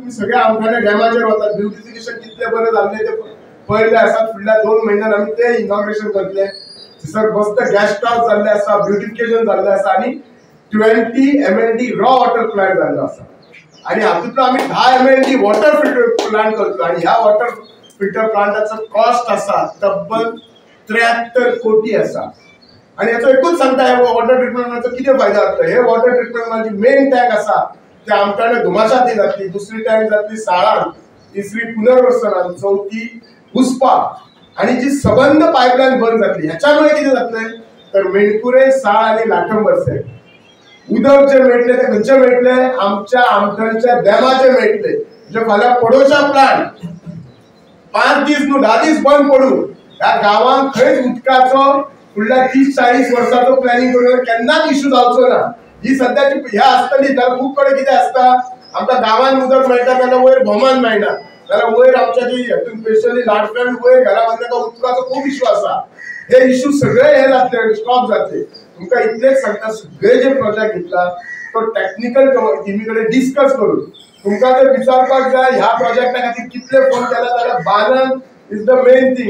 तुम्ही सगळ्या आमच्याकडे डॅमाचेर वतात ब्युटिफिकेशन कितले बरे जाल्ले ते पळयले आसात. फुडल्या 2 म्हयन्यान आमी ते इनॉग्रेशन करतले. थंयसर मस्त गॅस स्टॉव जाल्ले आसा, ब्युटिफिकेशन जाल्ले आसा आणि 20 MLD रॉ वॉटर प्लांट जाल्लो आसा. आणि हातूंतलो आमी 10 MLD वॉटर फिल्टर प्लांट करतलो. आणि ह्या वॉटर फिल्टर प्लांटाचो कॉस्ट आसा तब्बल 73 कोटी आसा. आणि याचो एकूच सांगता हे वॉटर ट्रिटमेंटाचो कितें फायदो जातलो. हे वॉटर ट्रिटमेंटाची मेन टँक आसा ते आमच्याकडे धुमाशाती जातली, दुसरी टँक जातली साळान, तिसरी पुनर्वसनान, चौथी हुस्पा आणि जी सबंद पाईपलाईन बंद जातली. ह्याच्यामुळे किती जातले तर मेणकुरे, साळ आणि लाटंबरसे उदक जे मेळटले ते खंयचे मेळटले आमच्या आमठणच्या डॅमाचे मेळटले. जे फाल्यां पडोशा प्लांट 5 दीस न्हू 10 दीस बंद पडून ह्या गांवांत खंयच उदकाचो फुडल्या 30-40 वर्सांचो प्लॅनिंग करून केन्नाच इश्यू जावचो ना. ही सध्याची ह्या आसतली जाल्यार खूब कडेन कितें आसता आमकां गांवांत उदक मेळटा जाल्यार वयर भोमान मेळना, जाल्यार वयर आमच्या जी हेतून स्पेशली लाडफॅम वयर घरा बांदल्या उदकाचो खूब इश्यू आसा. हे इश्यू सगळे हे जातले, स्टॉप जातले. तुमकां इतलेच सांगता सगळे जे प्रोजेक्ट घेतला तो टेक्निकल टिमी कडेन डिस्कस करून तुमकां जर विचारपाक जाय ह्या प्रोजेक्टा खातीर कितले फोन केला जाल्यार Balan is the main thing.